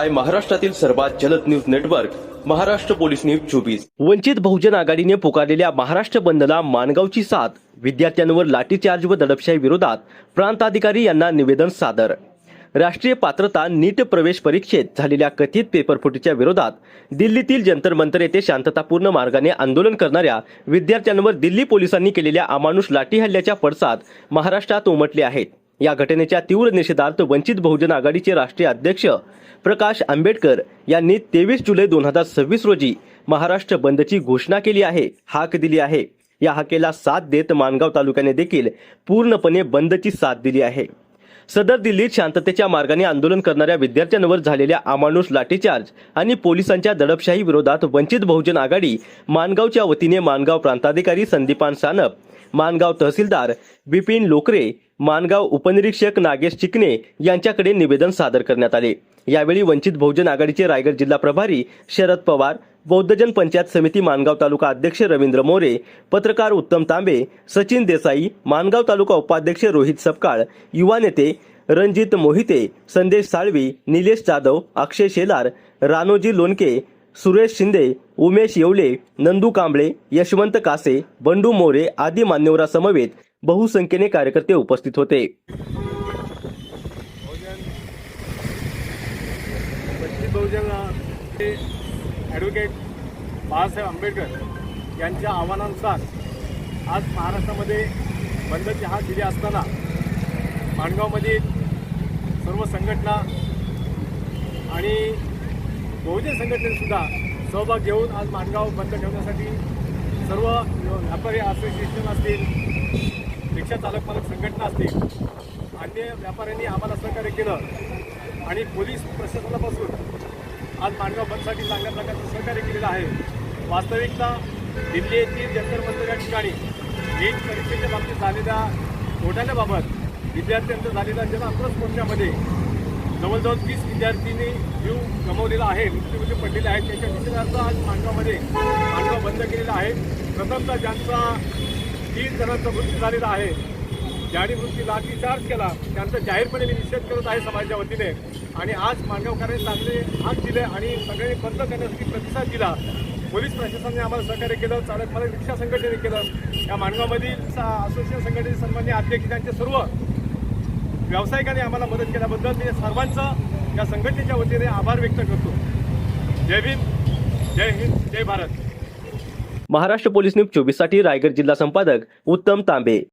पाहताय महाराष्ट्रातील सर्वात जलद news network Maharashtra police news 24। Vanchit Bahujan आघाडीने पुकारलेल्या महाराष्ट्र बंदला माणगावची साथ, विद्यार्थ्यांवर लाठीचार्ज व दडपशाही विरोधात प्रांताधिकारी यांना निवेदन सादर। राष्ट्रीय पात्रता नीट प्रवेश परीक्षेत झालेल्या कथित पेपरफुटीच्या विरोधात दिल्लीतील जंतर मंतर येथे शांततापूर्ण मार्गाने आंदोलन करणाऱ्या विद्यार्थ्यांवर दिल्ली पोलिसांनी केलेल्या अमानुष लाठी हल्ल्याच्या पडसाद महाराष्ट्रात उमटले आहेत। या घटनेच्या तीव्र निषेधार्थ वंचित बहुजन आघाडीचे राष्ट्रीय अध्यक्ष प्रकाश आंबेडकर यांनी 23 जुलै 2026 रोजी महाराष्ट्र बंदची घोषणा केली आहे, हाक दिली आहे। या हाकेला साथ देत माणगाव तालुक्याने देखील पूर्णपणे बंदची साथ दिली आहे। सदर दिल्लीत शांततेच्या मार्गाने आंदोलन करणाऱ्या विद्यार्थ्यांवर झालेल्या अमानुष लाठीचार्ज आणि पोलिसांच्या दडपशाही विरोधात वंचित बहुजन आघाडी माणगावच्या वतीने माणगाव प्रांताधिकारी संदीपान सानप, माणगाव तहसीलदार बिपिन लोकरे, माणगाव उपनिरीक्षक नागेश चिकणे यांच्याकडे निवेदन सादर करण्यात आले। यावेळी वंचित बहुजन आघाडीचे रायगड जिल्हा प्रभारी शरद पवार, बौद्धजन पंचायत समिती माणगाव तालुका अध्यक्ष रवींद्र मोरे, पत्रकार उत्तम तांबे, सचिन देसाई, माणगाव तालुका उपाध्यक्ष रोहित सपकाळ, युवा नेते रणजित मोहिते, संदेश साळवी, निलेश जाधव, अक्षय शेलार, रानोजी लोणके, सुरेश शिंदे, उमेश येवले, नंदू कांबळे, यशवंत कासे, बंडू मोरे आदी मान्यवरांसमवेत बहुसंख्येने कार्यकर्ते उपस्थित होते। बहुजन ॲडव्होकेट बाळासाहेब आंबेडकर यांच्या आव्हानानुसार आज महाराष्ट्रामध्ये बंदची हाक दिली असताना माणगावमधील सर्व संघटना आणि बहुजन संघटनेसुद्धा सहभाग घेऊन आज माणगाव बंद ठेवण्यासाठी सर्व व्यापारी असोसिएशन असतील, रिक्षा चालक मालक संघटना असतील, अन्य व्यापाऱ्यांनी आम्हाला सहकार्य केलं आणि पोलीस प्रशासनापासून आज माणगाव बंदसाठी चांगल्या प्रकारचं सहकार्य केलेलं आहे। वास्तविकता दिल्ली येथील जंतर मंतर या ठिकाणी नीट परीक्षेच्या बाबतीत झालेल्या घोटाळ्याबाबत विद्यार्थ्यांचा झालेल्या जनआक्रोश मोर्चामध्ये जवळजवळ 30 विद्यार्थ्यांनी जीव गमावलेला आहे, मृत्यूमुखी पडलेले आहेत। त्याच्या निषेधार्थ आज माणगाव बंद केलेला आहे। प्रथमतः ज्यांचा 3 जणांचा मृत्यू झालेला आहे, ज्यांनी मृत्यू लाठीचार्ज केला, त्यांचा जाहीरपणे मी निषेध करत आहे समाजाच्या वतीने। आणि आज माणगावकरांनी चांगले हात दिले आणि सगळे बंद करण्यासाठी प्रतिसाद दिला। पोलीस प्रशासनाने आम्हाला सहकार्य केलं, चालक मालक रिक्षा संघटनेने केलं। या माणगावमधील असोसिएशन संघटनेचे सन्माननीय अध्यक्ष त्यांच्या सर्व व्यावसायिकांनी आम्हाला मदत केल्याबद्दल मी सर्वांचं या संघटनेच्या वतीने आभार व्यक्त करतो। जय भीम, जय हिंद, जय भारत। महाराष्ट्र पोलीस न्यूज 24 साठी रायगड जिल्हा संपादक उत्तम तांबे।